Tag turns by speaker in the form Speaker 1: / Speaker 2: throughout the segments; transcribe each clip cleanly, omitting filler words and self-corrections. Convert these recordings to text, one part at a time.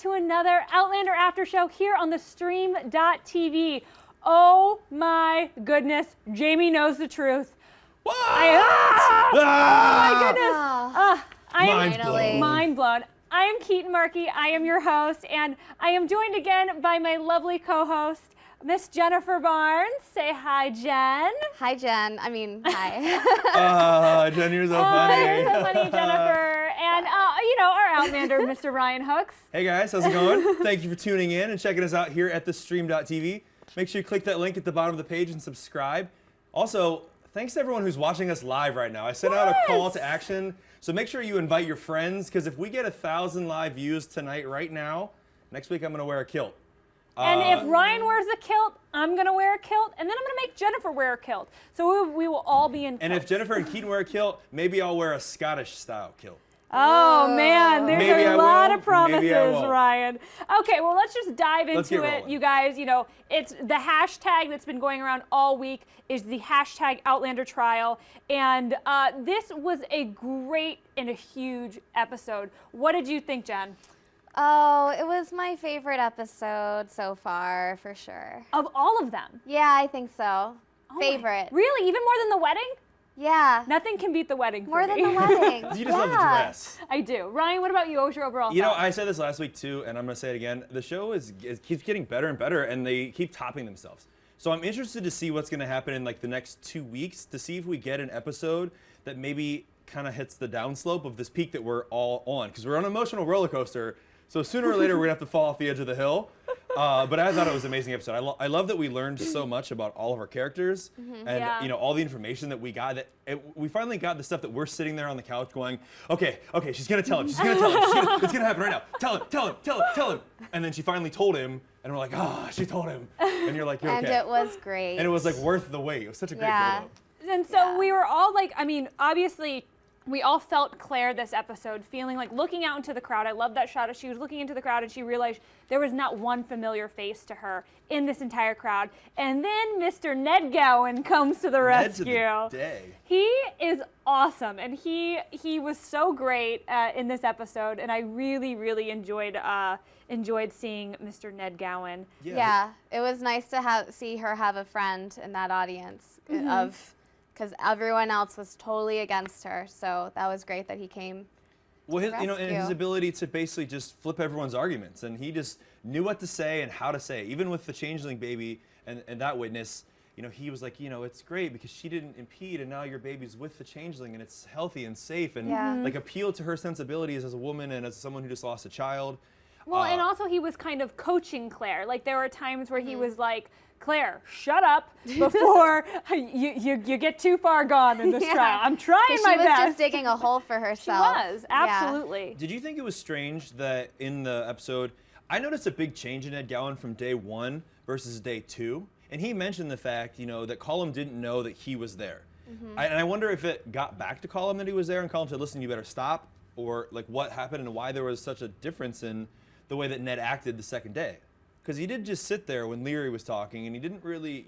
Speaker 1: to another Outlander After Show here on theStream.tv. Oh my goodness, Jamie knows the truth.
Speaker 2: What?
Speaker 1: Oh my goodness. I am mind blown. I am Keetin Marchi. I am your host, and I am joined again by my lovely co-host, Miss Jennifer Barnes. Say hi, Jen.
Speaker 3: Hi, Jen. I mean, hi.
Speaker 2: Jen, you're so funny.
Speaker 1: You're so funny, Jennifer. And, our Outlander, Mr. Ryan Hooks.
Speaker 2: Hey, guys. How's it going? Thank you for tuning in and checking us out here at theStream.tv. Make sure you click that link at the bottom of the page and subscribe. Also, thanks to everyone who's watching us live right now. I sent out a call to action, so make sure you invite your friends, because if we get 1,000 live views tonight, right now, next week I'm going to wear a kilt.
Speaker 1: And if Ryan wears a kilt, I'm going to wear a kilt, and then I'm going to make Jennifer wear a kilt. So we will all be in kilts.
Speaker 2: And if Jennifer and Keetin wear a kilt, maybe I'll wear a Scottish-style kilt.
Speaker 1: Oh, man, there's a lot of promises,
Speaker 2: Ryan.
Speaker 1: Okay, well, let's just dive into it, you guys. You know, it's the hashtag that's been going around all week is the hashtag Outlander trial. And this was a great and a huge episode. What did you think, Jen?
Speaker 3: Oh, it was my favorite episode so far, for sure.
Speaker 1: Of all of them?
Speaker 3: Yeah, I think so.
Speaker 1: Oh
Speaker 3: favorite.
Speaker 1: Really? Even more than the wedding?
Speaker 3: Yeah.
Speaker 1: Nothing can beat the wedding
Speaker 3: More
Speaker 1: for
Speaker 3: than
Speaker 1: me.
Speaker 3: the wedding.
Speaker 2: You just love the dress.
Speaker 1: I do. Ryan, what about you? What was your overall
Speaker 2: You know,
Speaker 1: thought?
Speaker 2: I said this last week too, and I'm going to say it again. The show keeps getting better and better, and they keep topping themselves. So I'm interested to see what's going to happen in like the next 2 weeks to see if we get an episode that maybe kind of hits the downslope of this peak that we're all on, because we're on an emotional roller coaster. So sooner or later, we're going to have to fall off the edge of the hill. But I thought it was an amazing episode. I love that we learned so much about all of our characters and all the information that we got. We finally got the stuff that we're sitting there on the couch going, okay, she's going to tell him. She's going to tell him. It's going to happen right now. Tell him. And then she finally told him. And we're like, she told him. And you're like, you're okay.
Speaker 3: And it was great.
Speaker 2: And it was like worth the wait. It was such a great build-up.
Speaker 1: And so we were all like, I mean, obviously, we all felt Claire this episode, feeling like looking out into the crowd. I love that shot as she was looking into the crowd and she realized there was not one familiar face to her in this entire crowd. And then Mr. Ned Gowan comes to the rescue.
Speaker 2: Ned to the day.
Speaker 1: He is awesome, and he was so great in this episode, and I really, really enjoyed seeing Mr. Ned Gowan.
Speaker 3: Yeah, it was nice to see her have a friend in that audience because everyone else was totally against her. So that was great that he came.
Speaker 2: Well, and his ability to basically just flip everyone's arguments, and he just knew what to say and how to say it. Even with the changeling baby and that witness, he was like, it's great because she didn't impede, and now your baby's with the changeling, and it's healthy and safe, and like appeal to her sensibilities as a woman and as someone who just lost a child.
Speaker 1: Well, and also he was kind of coaching Claire. Like there were times where he was like, Claire, shut up before you get too far gone in this trial. I'm trying my best.
Speaker 3: She was just digging a hole for herself.
Speaker 1: She was, absolutely.
Speaker 2: Yeah. Did you think it was strange that in the episode, I noticed a big change in Ned Gowan from day 1 versus day 2, and he mentioned the fact, that Colum didn't know that he was there. And I wonder if it got back to Colum that he was there, and Colum said, listen, you better stop, or like what happened and why there was such a difference in the way that Ned acted the second day. Because he did just sit there when Leary was talking, and he didn't really,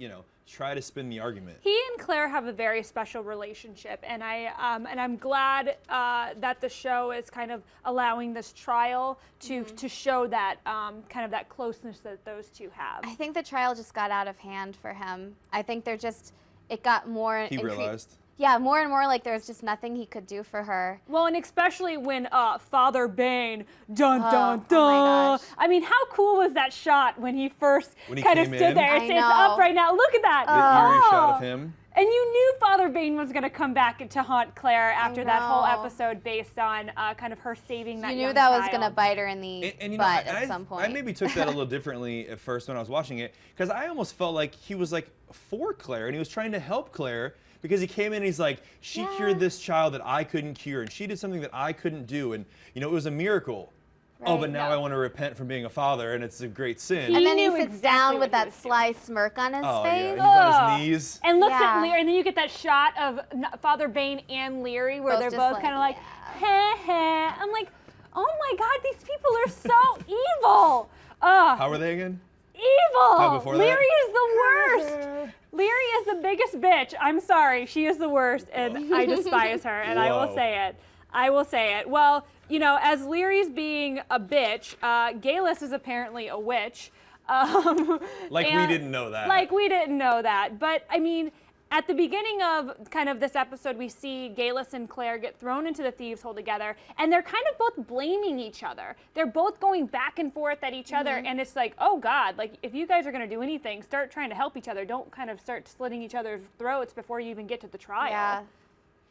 Speaker 2: try to spin the argument.
Speaker 1: He and Claire have a very special relationship, and I'm glad that the show is kind of allowing this trial to show that kind of that closeness that those two have.
Speaker 3: I think the trial just got out of hand for him. I think it got more.
Speaker 2: He realized.
Speaker 3: Yeah, more and more like there's just nothing he could do for her.
Speaker 1: Well, and especially when Father Bain, dun dun dun.
Speaker 3: Oh my gosh.
Speaker 1: I mean, how cool was that shot when he first kind of stood
Speaker 2: in?
Speaker 1: there? It's up right now. Look at that.
Speaker 2: The eerie shot of him.
Speaker 1: And you knew Father Bain was going to come back to haunt Claire after that whole episode based on kind of her saving that young child.
Speaker 3: You knew that was going to bite her in the butt at some point.
Speaker 2: I maybe took that a little differently at first when I was watching it, because I almost felt like he was like for Claire, and he was trying to help Claire. Because he came in and he's like, she cured this child that I couldn't cure, and she did something that I couldn't do, and it was a miracle. Right. Oh, but now I want to repent from being a father, and it's a great sin.
Speaker 3: And then he sits down with that sly smirk on his face.
Speaker 2: Yeah, he's on his knees.
Speaker 1: And looks at Leary, and then you get that shot of Father Bain and Leary where they're both kind of like, heh heh. I'm like, oh my God, these people are so evil.
Speaker 2: How were they again?
Speaker 1: Evil. Leary is the worst. Leary is the biggest bitch. I'm sorry. She is the worst, and I despise her, and I will say it. I will say it. Well, you know, as Leary's being a bitch, Geillis is apparently a witch.
Speaker 2: Like we didn't know that.
Speaker 1: Like we didn't know that. But I mean, at the beginning of kind of this episode, we see Geillis and Claire get thrown into the thieves' hole together, and they're kind of both blaming each other. They're both going back and forth at each other, and it's like, oh God, like if you guys are going to do anything, start trying to help each other. Don't kind of start slitting each other's throats before you even get to the trial.
Speaker 3: Yeah.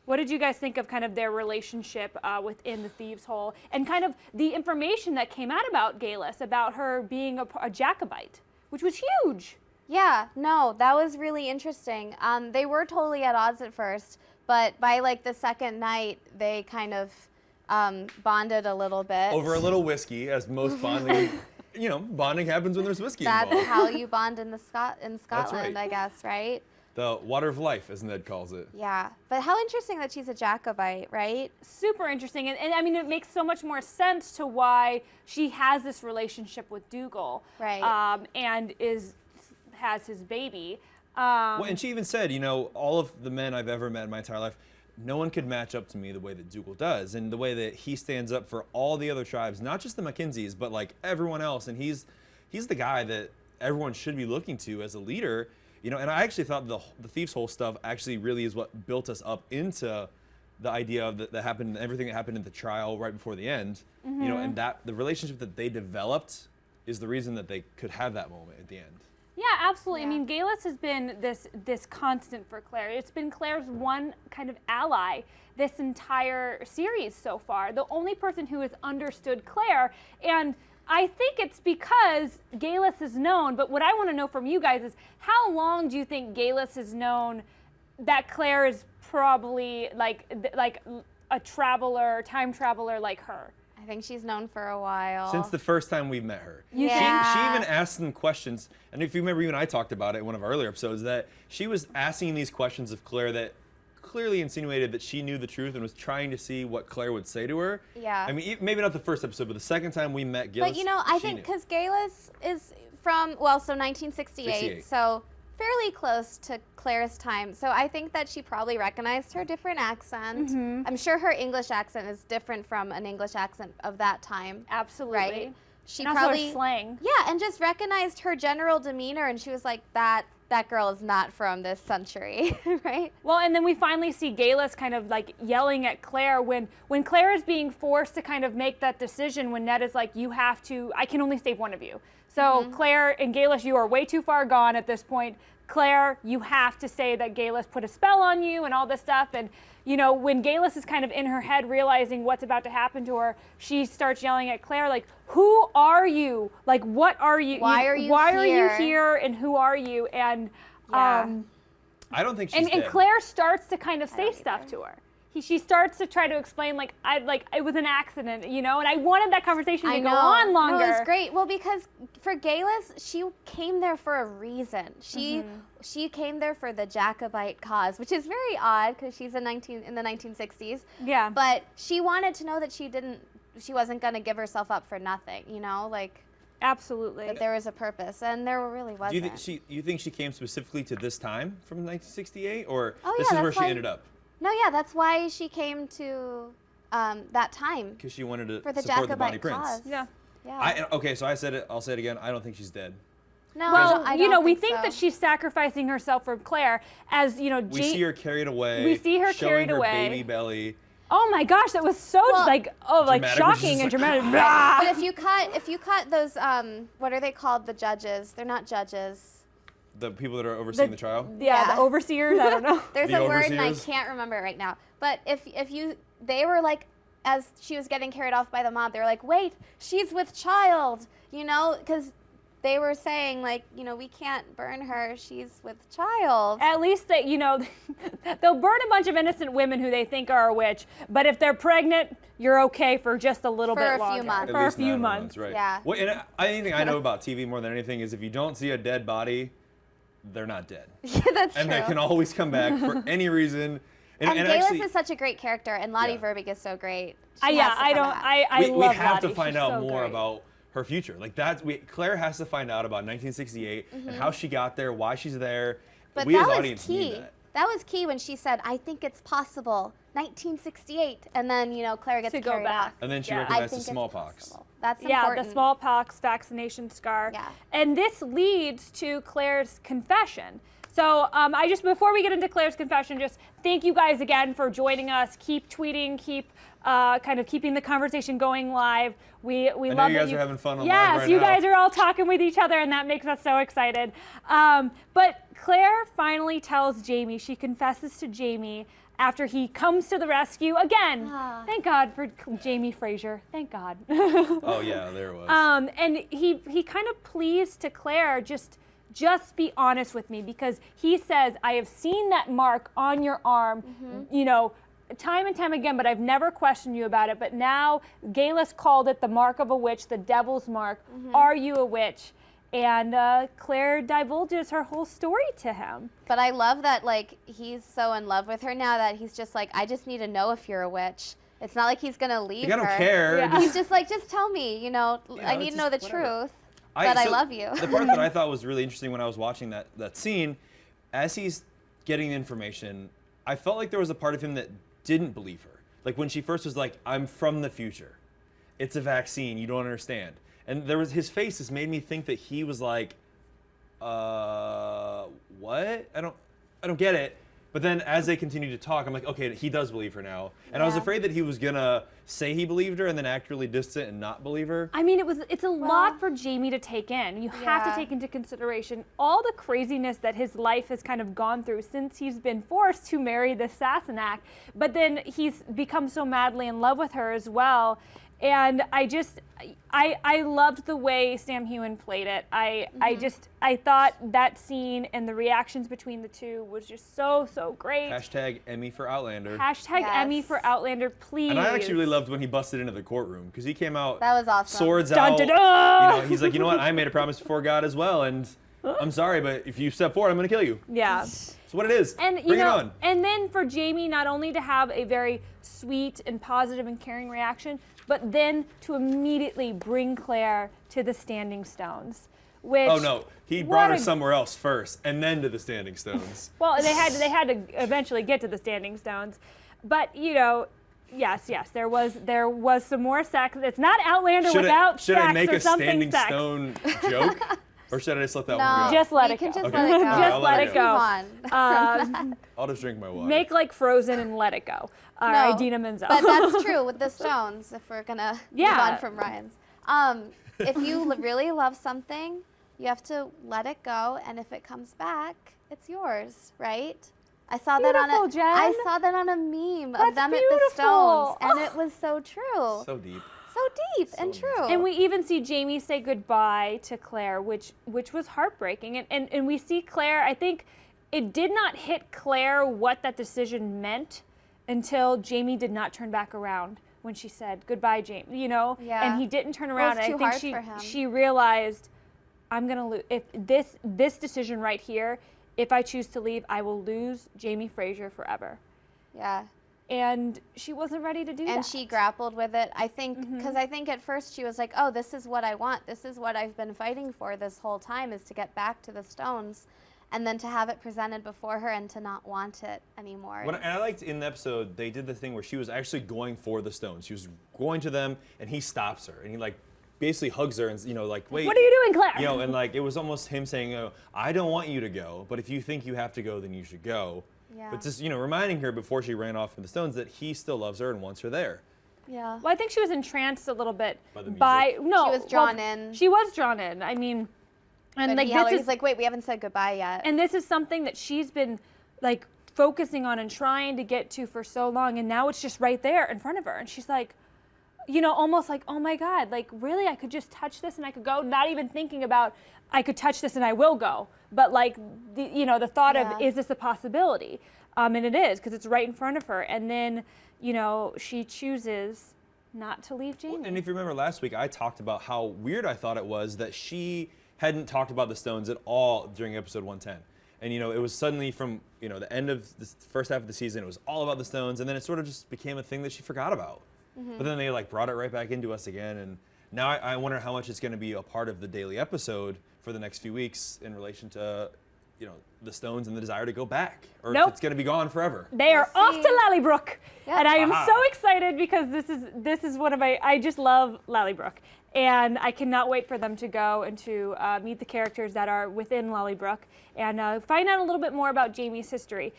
Speaker 1: What did you guys think of kind of their relationship within the thieves' hole, and kind of the information that came out about Geillis, about her being a Jacobite, which was huge?
Speaker 3: Yeah, no, that was really interesting. They were totally at odds at first, but by like the second night, they kind of bonded a little bit.
Speaker 2: Over a little whiskey, as most bonding, bonding happens when there's whiskey involved.
Speaker 3: That's how you bond in Scotland,
Speaker 2: right.
Speaker 3: I guess, right?
Speaker 2: The water of life, as Ned calls it.
Speaker 3: Yeah, but how interesting that she's a Jacobite, right?
Speaker 1: Super interesting, and I mean, it makes so much more sense to why she has this relationship with Dougal,
Speaker 3: Right?
Speaker 1: And has his baby.
Speaker 2: Well, and she even said, all of the men I've ever met in my entire life, no one could match up to me the way that Dougal does, and the way that he stands up for all the other tribes, not just the Mackenzies, but like everyone else. And he's the guy that everyone should be looking to as a leader. And I actually thought the thieves' hole stuff actually really is what built us up into the idea of that happened, everything that happened in the trial right before the end. And that the relationship that they developed is the reason that they could have that moment at the end.
Speaker 1: Yeah, absolutely.
Speaker 3: Yeah.
Speaker 1: I mean, Geillis has been this constant for Claire. It's been Claire's one kind of ally this entire series so far. The only person who has understood Claire, and I think it's because Geillis is known, but what I want to know from you guys is how long do you think Geillis has known that Claire is probably like a time traveler like her?
Speaker 3: I think she's known for a while.
Speaker 2: Since the first time we met her.
Speaker 1: You
Speaker 2: She
Speaker 3: Yeah.
Speaker 2: even asked them questions, and if you remember, you and I talked about it in one of our earlier episodes, that she was asking these questions of Claire that clearly insinuated that she knew the truth and was trying to see what Claire would say to her.
Speaker 3: Yeah.
Speaker 2: I mean, maybe not the first episode, but the second time we met Geillis,
Speaker 3: But I
Speaker 2: she
Speaker 3: think
Speaker 2: knew.
Speaker 3: because Geillis is from 1968,
Speaker 2: 68.
Speaker 3: so fairly close to Claire's time. So I think that she probably recognized her different accent. I'm sure her English accent is different from an English accent of that time.
Speaker 1: Absolutely.
Speaker 3: Right? She
Speaker 1: And also her
Speaker 3: probably
Speaker 1: slang.
Speaker 3: Yeah, and just recognized her general demeanor, and she was like, that girl is not from this century, right?
Speaker 1: Well, and then we finally see Geillis kind of like yelling at Claire when Claire is being forced to kind of make that decision, when Ned is like, you have to, I can only save one of you. So Claire and Geillis, you are way too far gone at this point. Claire, you have to say that Geillis put a spell on you and all this stuff. And, when Geillis is kind of in her head realizing what's about to happen to her, she starts yelling at Claire, like, who are you? Like, what are you?
Speaker 3: Why are you
Speaker 1: here? And who are you? And,
Speaker 3: Yeah.
Speaker 2: I don't think she's
Speaker 1: and
Speaker 2: dead.
Speaker 1: Claire starts to kind of say
Speaker 3: don't
Speaker 1: stuff
Speaker 3: either.
Speaker 1: to her. She starts to try to explain, like, it was an accident, and I wanted that conversation to go on longer.
Speaker 3: No, it was great. Well, because for Geillis, she came there for a reason. She came there for the Jacobite cause, which is very odd because she's in the 1960s.
Speaker 1: Yeah.
Speaker 3: But she wanted to know that she wasn't going to give herself up for nothing,
Speaker 1: Absolutely.
Speaker 3: that there was a purpose, and there really wasn't.
Speaker 2: Do you think she came specifically to this time from 1968, or
Speaker 3: Oh,
Speaker 2: this
Speaker 3: yeah,
Speaker 2: is where
Speaker 3: that's
Speaker 2: she
Speaker 3: why-
Speaker 2: ended up?
Speaker 3: No, yeah, that's why she came to that time
Speaker 2: Because she wanted to
Speaker 3: for the
Speaker 2: support the Bonnie
Speaker 3: Jacobite
Speaker 2: Prince.
Speaker 3: cause.
Speaker 1: Yeah.
Speaker 3: Yeah.
Speaker 2: Okay, so I said it. I'll say it again. I don't think she's dead.
Speaker 3: No,
Speaker 1: Well,
Speaker 3: I don't
Speaker 1: we think
Speaker 3: so.
Speaker 1: that she's sacrificing herself for Claire, as
Speaker 2: We see her carried away.
Speaker 1: We see her
Speaker 2: showing
Speaker 1: carried
Speaker 2: her
Speaker 1: away.
Speaker 2: baby belly.
Speaker 1: Oh my gosh, that was so
Speaker 3: Well,
Speaker 2: Dramatic,
Speaker 1: shocking and
Speaker 2: which is
Speaker 1: dramatic.
Speaker 3: But if you cut those what are they called? The judges? They're not judges.
Speaker 2: The people that are overseeing the trial.
Speaker 1: Yeah,
Speaker 3: Yeah.
Speaker 1: the overseers. I don't know.
Speaker 3: There's
Speaker 2: The
Speaker 3: a word and I
Speaker 2: overseers?
Speaker 3: can't remember it right now. But they were like, as she was getting carried off by the mob, they were like, wait, she's with child, because they were saying like, we can't burn her, she's with child.
Speaker 1: At least that they'll burn a bunch of innocent women who they think are a witch, but if they're pregnant, you're okay for just a little
Speaker 3: For
Speaker 1: bit
Speaker 3: a few
Speaker 1: longer.
Speaker 3: months.
Speaker 2: At
Speaker 1: For a
Speaker 2: least
Speaker 1: few
Speaker 2: 9
Speaker 1: months.
Speaker 2: right?
Speaker 3: Yeah.
Speaker 2: Well, and anything I know about TV more than anything is if you don't see a dead body, they're not dead,
Speaker 3: Yeah, that's
Speaker 2: and
Speaker 3: true.
Speaker 2: they can always come back for any reason.
Speaker 3: and
Speaker 2: and
Speaker 3: Geillis
Speaker 2: actually,
Speaker 3: is such a great character, and Lottie
Speaker 2: Yeah.
Speaker 3: Verbeek is so great.
Speaker 1: I
Speaker 3: She has to come back.
Speaker 1: I
Speaker 2: we
Speaker 1: love
Speaker 2: have to
Speaker 1: Lottie.
Speaker 2: find
Speaker 1: She's
Speaker 2: out
Speaker 1: so
Speaker 2: more
Speaker 1: great.
Speaker 2: about her future. Like Claire has to find out about 1968 and how she got there, why she's there.
Speaker 3: But
Speaker 2: We
Speaker 3: that
Speaker 2: as
Speaker 3: was
Speaker 2: audience
Speaker 3: key.
Speaker 2: need that.
Speaker 3: That was key when she said, I think it's possible, 1968. And then, Claire gets
Speaker 1: To go
Speaker 3: carried
Speaker 1: back.
Speaker 3: off.
Speaker 2: And then she
Speaker 1: Yeah.
Speaker 3: I
Speaker 2: recognized
Speaker 3: think
Speaker 2: the
Speaker 3: it's
Speaker 2: smallpox.
Speaker 3: possible. That's
Speaker 1: Yeah,
Speaker 3: important.
Speaker 1: the smallpox vaccination scar.
Speaker 3: Yeah.
Speaker 1: And this leads to Claire's confession. So before we get into Claire's confession, just thank you guys again for joining us. Keep tweeting, keep kind of keeping the conversation going live. We
Speaker 2: I know
Speaker 1: love
Speaker 2: you
Speaker 1: that
Speaker 2: guys are having fun on live
Speaker 1: Yes,
Speaker 2: right
Speaker 1: you
Speaker 2: now.
Speaker 1: guys are all talking with each other, and that makes us so excited. But Claire finally tells Jamie, she confesses to Jamie after he comes to the rescue again. Thank God for Jamie Fraser. Thank God.
Speaker 2: Oh yeah, there it was.
Speaker 1: And he kind of pleads to Claire, just be honest with me, because he says, I have seen that mark on your arm, time and time again, but I've never questioned you about it. But now Geillis called it the mark of a witch, the devil's mark. Are you a witch? And Claire divulges her whole story to him.
Speaker 3: But I love that, he's so in love with her now that he's just like, I just need to know if you're a witch. It's not like he's going to leave
Speaker 2: Like, I
Speaker 3: her.
Speaker 2: don't care.
Speaker 1: Yeah.
Speaker 3: He's just like, just tell me, I need to know the truth. But I love you.
Speaker 2: The part that I thought was really interesting when I was watching that scene, as he's getting the information, I felt like there was a part of him that didn't believe her. Like when she first was like, I'm from the future. It's a vaccine, you don't understand. And his face has made me think that he was like, what? I don't get it. But then as they continue to talk, I'm like, okay, he does believe her now. And I was
Speaker 3: Yeah.
Speaker 2: afraid that he was gonna say he believed her and then act really distant and not believe her.
Speaker 1: I mean, it's a lot for Jamie to take in. You have to
Speaker 3: Yeah.
Speaker 1: take into consideration all the craziness that his life has kind of gone through since he's been forced to marry the Sassenach. But then he's become so madly in love with her as well. And I loved the way Sam Heughan played it. I thought that scene and the reactions between the two was just so great.
Speaker 2: Hashtag Emmy for Outlander.
Speaker 1: Hashtag
Speaker 3: Yes.
Speaker 1: Emmy for Outlander, please.
Speaker 2: And I actually really loved when he busted into the courtroom because he came out
Speaker 3: That was awesome.
Speaker 2: swords
Speaker 1: Dun,
Speaker 2: out.
Speaker 1: dun, dun.
Speaker 2: He's like, you know what? I made a promise before God as well, and I'm sorry, but if you step forward, I'm going to kill you.
Speaker 1: Yeah.
Speaker 2: That's what it is.
Speaker 1: And
Speaker 2: Bring it on.
Speaker 1: And then for Jamie not only to have a very sweet and positive and caring reaction, but then to immediately bring Claire to the Standing Stones. Which,
Speaker 2: Oh no, he brought her somewhere else first, and then to the Standing Stones.
Speaker 1: Well, they had to eventually get to the Standing Stones, but yes, there was some more sex. It's not Outlander without
Speaker 2: should
Speaker 1: sex
Speaker 2: I make
Speaker 1: or
Speaker 2: a
Speaker 1: something
Speaker 2: Standing
Speaker 1: sex.
Speaker 2: Stone joke, or should I just let that
Speaker 3: No.
Speaker 2: one go?
Speaker 1: Just let
Speaker 3: You
Speaker 1: it
Speaker 3: can
Speaker 1: go.
Speaker 3: just
Speaker 2: Okay.
Speaker 3: let it go.
Speaker 2: All right,
Speaker 1: Just
Speaker 2: I'll
Speaker 1: let
Speaker 2: let
Speaker 1: it
Speaker 2: it
Speaker 1: go.
Speaker 3: Move on.
Speaker 2: I'll just drink my water.
Speaker 1: Make like Frozen and let it go.
Speaker 3: No,
Speaker 1: Idina Menzel.
Speaker 3: But that's true with the Stones, if we're going to move
Speaker 1: Yeah.
Speaker 3: on from Ryan's. If you really love something, you have to let it go, and if it comes back, it's yours, right? I saw that
Speaker 1: Beautiful, Jen.
Speaker 3: on a meme
Speaker 1: That's
Speaker 3: of them at
Speaker 1: beautiful.
Speaker 3: the Stones, and it was so true.
Speaker 2: So deep.
Speaker 3: So deep and
Speaker 2: So
Speaker 3: true.
Speaker 1: And we even see Jamie say goodbye to Claire, which was heartbreaking. And we see Claire, I think it did not hit Claire what that decision meant until Jamie did not turn back around when she said goodbye, Jamie,
Speaker 3: Yeah.
Speaker 1: and he didn't turn around.
Speaker 3: it's
Speaker 1: And
Speaker 3: too
Speaker 1: I
Speaker 3: hard
Speaker 1: think
Speaker 3: for him.
Speaker 1: she realized, I'm gonna lose if this decision right here. If I choose to leave, I will lose Jamie Fraser forever.
Speaker 3: yeah.
Speaker 1: And she wasn't ready to do that.
Speaker 3: And she grappled with it, I think, because I think at first she was like, oh, this is what I want. This is what I've been fighting for this whole time, is to get back to the Stones. And then to have it presented before her and to not want it anymore.
Speaker 2: And I liked in the episode, they did the thing where she was actually going for the Stones. She was going to them, and he stops her, and he like basically hugs her and like, wait.
Speaker 1: What are you doing, Claire?
Speaker 2: And like it was almost him saying, I don't want you to go, but if you think you have to go, then you should go.
Speaker 3: Yeah.
Speaker 2: But just reminding her before she ran off with the Stones that he still loves her and wants her there.
Speaker 3: Yeah.
Speaker 1: Well, I think she was entranced a little bit
Speaker 2: By the music?
Speaker 1: no.
Speaker 3: She was drawn in.
Speaker 1: She was drawn in. I mean, and
Speaker 3: But
Speaker 1: like
Speaker 3: he's like, wait, we haven't said goodbye yet.
Speaker 1: and this is something that she's been like focusing on and trying to get to for so long, and now it's just right there in front of her, and she's like, almost like, oh my God, like really, I could just touch this and I could go, not even thinking about I could touch this and I will go, but like the thought
Speaker 3: Yeah.
Speaker 1: of, is this a possibility? And it is, because it's right in front of her, and then she chooses not to leave Jamie.
Speaker 2: And if you remember last week, I talked about how weird I thought it was that she hadn't talked about the Stones at all during episode 110. And it was suddenly from the end of the first half of the season, it was all about the Stones, and then it sort of just became a thing that she forgot about. But then they like brought it right back into us again, and now I wonder how much it's going to be a part of the daily episode for the next few weeks in relation to the stones and the desire to go back, or
Speaker 1: Nope.
Speaker 2: if it's going to be gone forever.
Speaker 1: They are off to Lallybrook,
Speaker 3: Yep.
Speaker 1: and I am
Speaker 2: Aha.
Speaker 1: so excited because this is one of I just love Lallybrook, and I cannot wait for them to go and to meet the characters that are within Lallybrook and find out a little bit more about Jamie's history.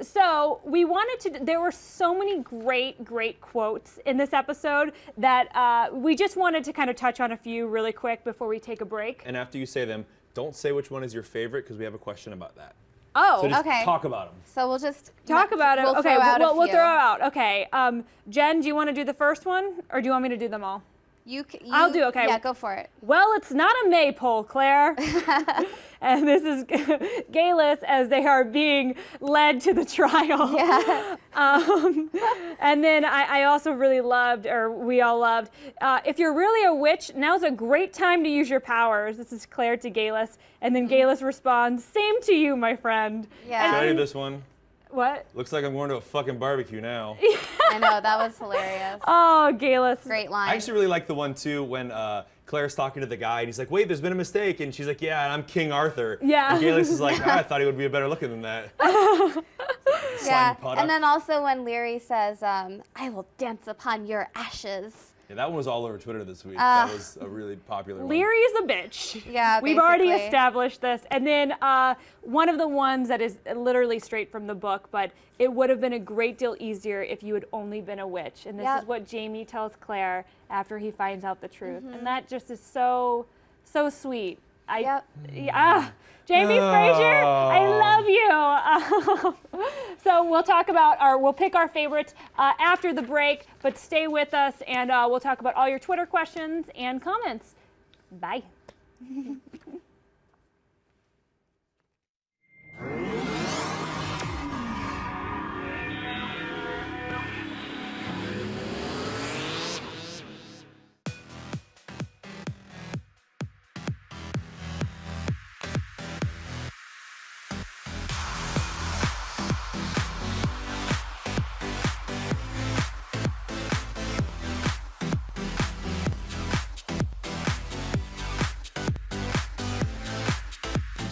Speaker 1: So we wanted to. There were so many great quotes in this episode that we just wanted to kind of touch on a few really quick before we take a break.
Speaker 2: And after you say them, don't say which one is your favorite because we have a question about that.
Speaker 1: Oh,
Speaker 2: So just
Speaker 3: okay.
Speaker 2: talk about them.
Speaker 3: So we'll just
Speaker 1: talk about it.
Speaker 3: We'll
Speaker 1: Okay,
Speaker 3: throw out a
Speaker 1: we'll
Speaker 3: few.
Speaker 1: throw out. Okay, Jen, do you want to do the first one, or do you want me to do them all? I'll do, okay.
Speaker 3: Yeah, go for it.
Speaker 1: Well, it's not a maypole, Claire. And this is Geillis as they are being led to the trial.
Speaker 3: Yeah.
Speaker 1: And then I also really loved, or we all loved, if you're really a witch, now's a great time to use your powers. This is Claire to Geillis. And then Geillis responds, same to you, my friend.
Speaker 3: Yeah.
Speaker 2: Should I do this one?
Speaker 1: What?
Speaker 2: Looks like I'm going to a fucking barbecue now.
Speaker 3: I know, that was hilarious.
Speaker 1: Oh, Geillis.
Speaker 3: Great line.
Speaker 2: I actually really like the one too when Claire's talking to the guy and he's like, wait, there's been a mistake. And she's like, yeah, and I'm King Arthur.
Speaker 1: Yeah.
Speaker 2: And Geillis is like, I thought he would be a better looking than that.
Speaker 3: Yeah,
Speaker 2: Slime putter.
Speaker 3: and then also when Leary says, I will dance upon your ashes.
Speaker 2: Yeah, that one was all over Twitter this week. That was a really popular one.
Speaker 1: Leary is a bitch.
Speaker 3: Yeah,
Speaker 1: We've already
Speaker 3: basically.
Speaker 1: established this. And then one of the ones that is literally straight from the book, but it would have been a great deal easier if you had only been a witch. And this
Speaker 3: Yep.
Speaker 1: is what Jamie tells Claire after he finds out the truth. And that just is so sweet.
Speaker 3: Yep.
Speaker 1: Jamie Fraser, I love you. So we'll talk about, we'll pick our favorites after the break, but stay with us and we'll talk about all your Twitter questions and comments. Bye.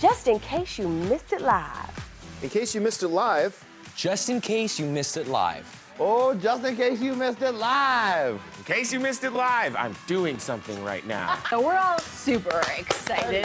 Speaker 4: Just in case you missed it live.
Speaker 5: In case you missed it live.
Speaker 6: Just in case you missed it live.
Speaker 5: Oh, just in case you missed it live. In case you missed it live, I'm doing something right now.
Speaker 7: So we're all super excited.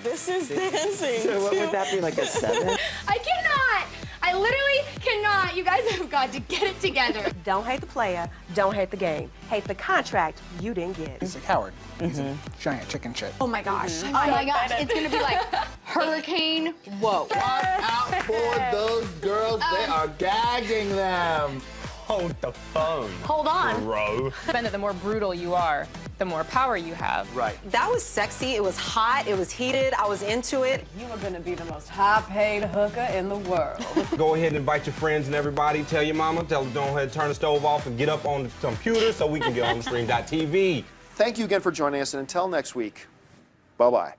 Speaker 4: This is dancing.
Speaker 5: So what would that be, like a 7?
Speaker 7: I cannot. I literally cannot. You guys have got to get it together.
Speaker 4: Don't hate the player, don't hate the game. Hate the contract you didn't get.
Speaker 8: He's a coward. He's a giant chicken shit.
Speaker 7: Oh my gosh. Oh my gosh. It's going to be like hurricane. Whoa.
Speaker 5: Watch out for those girls. They are gagging them.
Speaker 6: Hold the phone.
Speaker 7: Hold on.
Speaker 6: Bro.
Speaker 9: The more brutal you are, the more power you have.
Speaker 5: Right.
Speaker 4: That was sexy, it was hot, it was heated, I was into it.
Speaker 10: You are going to be the most high-paid hooker in the world.
Speaker 11: Go ahead and invite your friends and everybody. Tell your mama, tell them go ahead and turn the stove off and get up on the computer so we can get on thestream.tv.
Speaker 5: Thank you again for joining us, and until next week, bye-bye.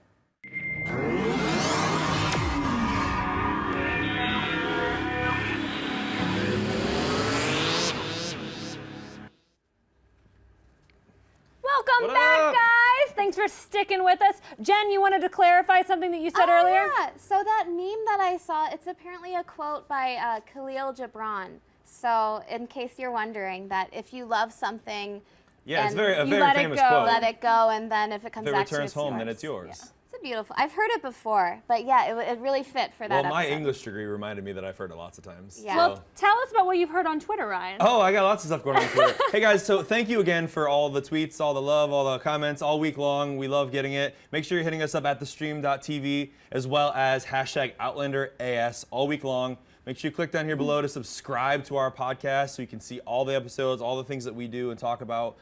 Speaker 1: Welcome
Speaker 2: What
Speaker 1: back,
Speaker 2: up?
Speaker 1: guys. Thanks for sticking with us. Jen, you wanted to clarify something that you said earlier?
Speaker 3: Yeah, so that meme that I saw, it's apparently a quote by Khalil Gibran. So in case you're wondering that if you love something,
Speaker 2: Yeah, it's
Speaker 3: and
Speaker 2: a
Speaker 1: you
Speaker 2: very
Speaker 1: let it
Speaker 2: famous
Speaker 1: go,
Speaker 2: quote.
Speaker 3: let it go, and then if it comes
Speaker 2: If it
Speaker 3: back to you,
Speaker 2: returns
Speaker 3: it's
Speaker 2: home,
Speaker 3: yours.
Speaker 2: then it's yours.
Speaker 3: Yeah. It's a beautiful. I've heard it before, but yeah, it really fit for that
Speaker 2: Well, my
Speaker 3: episode.
Speaker 2: English degree reminded me that I've heard it lots of times.
Speaker 3: Yeah.
Speaker 1: Well, tell us about what you've heard on Twitter, Ryan.
Speaker 2: Oh, I got lots of stuff going on Twitter. Hey guys, so thank you again for all the tweets, all the love, all the comments all week long. We love getting it. Make sure you're hitting us up at thestream.tv as well as hashtag OutlanderAS all week long. Make sure you click down here below to subscribe to our podcast so you can see all the episodes, all the things that we do and talk about.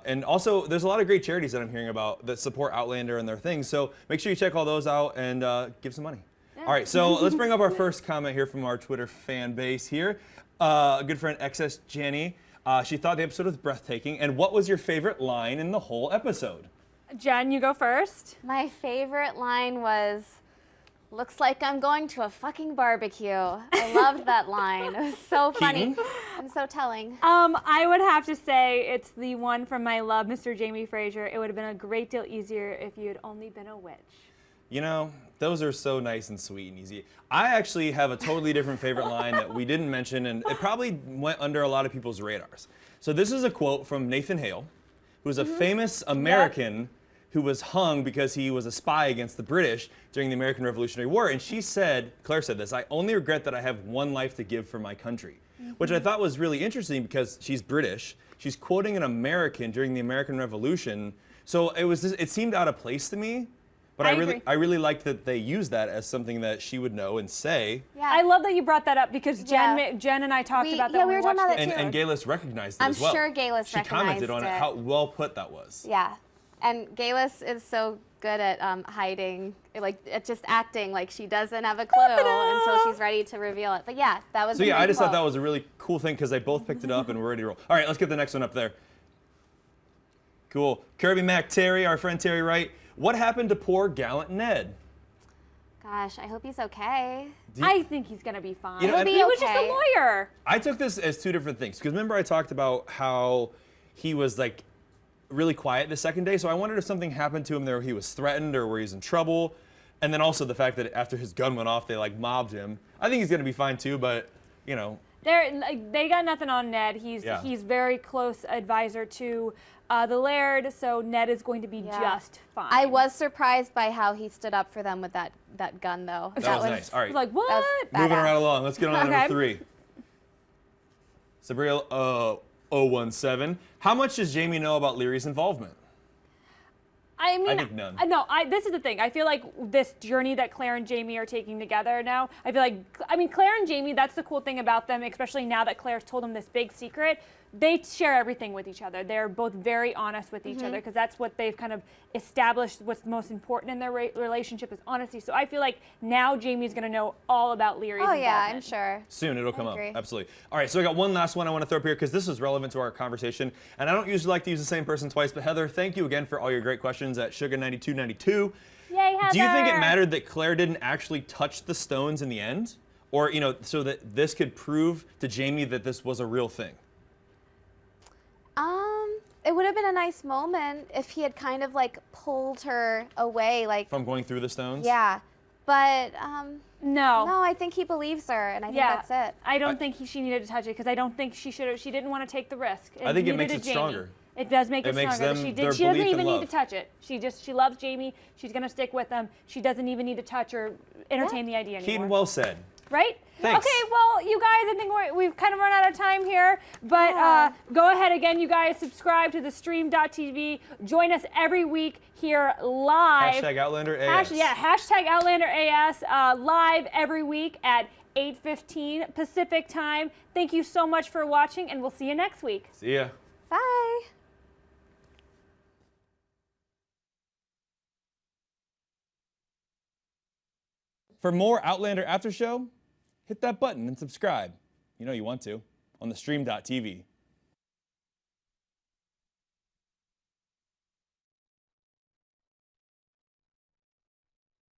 Speaker 2: And also, there's a lot of great charities that I'm hearing about that support Outlander and their things. So make sure you check all those out and give some money. All right, so let's bring up our first comment here from our Twitter fan base here. A good friend, XS Jenny. She thought the episode was breathtaking. And what was your favorite line in the whole episode?
Speaker 1: Jen, you go first.
Speaker 3: My favorite line was, "Looks like I'm going to a fucking barbecue." I loved that line. It was so funny and so telling.
Speaker 1: I would have to say it's the one from my love, Mr. Jamie Fraser. It would have been a great deal easier if you had only been a witch.
Speaker 2: You know, those are so nice and sweet and easy. I actually have a totally different favorite line that we didn't mention, and it probably went under a lot of people's radars. So this is a quote from Nathan Hale, who's a famous American who was hung because he was a spy against the British during the American Revolutionary War. And she said, Claire said this, "I only regret that I have one life to give for my country," which I thought was really interesting because she's British. She's quoting an American during the American Revolution. So it seemed out of place to me. But I really liked that they used that as something that she would know and say.
Speaker 1: Yeah. I love that you brought that up because Jen and I talked about that.
Speaker 3: Yeah, we were talking about it too.
Speaker 2: And Geillis recognized it as well.
Speaker 3: I'm sure Geillis recognized it.
Speaker 2: She commented on it, how well put that was.
Speaker 3: Yeah, and Geillis is so good at hiding, at just acting like she doesn't have a clue until she's ready to reveal it. But yeah, that was.
Speaker 2: So yeah, I just thought that was a really cool thing because they both picked it up and we're ready to roll. All right, let's get the next one up there. Cool. Kirby Mac Terry, our friend Terry Wright. What happened to poor gallant Ned?
Speaker 3: Gosh, I hope he's okay.
Speaker 1: I think he's gonna be fine.
Speaker 2: You know,
Speaker 1: he was just a lawyer.
Speaker 2: I took this as two different things because remember I talked about how he was like really quiet the second day, so I wondered if something happened to him there where he was threatened or where he was in trouble, and then also the fact that after his gun went off they like mobbed him. I think he's gonna be fine too, but you know.
Speaker 1: They got nothing on Ned. He's very close advisor to the Laird, so Ned is going to be just fine.
Speaker 3: I was surprised by how he stood up for them with that gun, though.
Speaker 2: That was nice. All right.
Speaker 1: Like, what?
Speaker 2: Moving right along. Let's get on to number 3. Sabriel 017. How much does Jamie know about Leary's involvement?
Speaker 1: I mean,
Speaker 2: I think none.
Speaker 1: No, this is the thing. I feel like this journey that Claire and Jamie are taking together now, I feel like, Claire and Jamie, that's the cool thing about them, especially now that Claire's told them this big secret. They share everything with each other. They're both very honest with each other because that's what they've kind of established. What's most important in their relationship is honesty. So I feel like now Jamie's going to know all about Leary's involvement.
Speaker 3: Yeah, I'm sure.
Speaker 2: Soon it'll come up. Absolutely. All right, so I got one last one I want to throw up here because this is relevant to our conversation. And I don't usually like to use the same person twice, but Heather, thank you again for all your great questions at Sugar9292.
Speaker 1: Yay, Heather!
Speaker 2: Do you think it mattered that Claire didn't actually touch the stones in the end? Or, so that this could prove to Jamie that this was a real thing?
Speaker 3: It would have been a nice moment if he had kind of pulled her away,
Speaker 2: from going through the stones?
Speaker 3: Yeah, but
Speaker 1: no,
Speaker 3: I think he believes her, and I think that's it.
Speaker 1: I don't think she needed to touch it because I don't think she should have. She didn't want to take the risk.
Speaker 2: I think it makes it stronger.
Speaker 1: It does make it stronger. She doesn't even need to touch it. She loves Jamie. She's gonna stick with him. She doesn't even need to touch or entertain the idea anymore.
Speaker 2: Keetin, well said.
Speaker 1: Right?
Speaker 2: Thanks.
Speaker 1: Okay, well, you guys, I think we've kind of run out of time here, but go ahead again, you guys, subscribe to theStream.tv. Join us every week here live.
Speaker 2: Hashtag Outlander AS.
Speaker 1: Hashtag Outlander AS live every week at 8:15 Pacific time. Thank you so much for watching, and we'll see you next week.
Speaker 2: See ya.
Speaker 3: Bye.
Speaker 2: For more Outlander After Show, hit that button and subscribe. You know you want to on theStream.tv.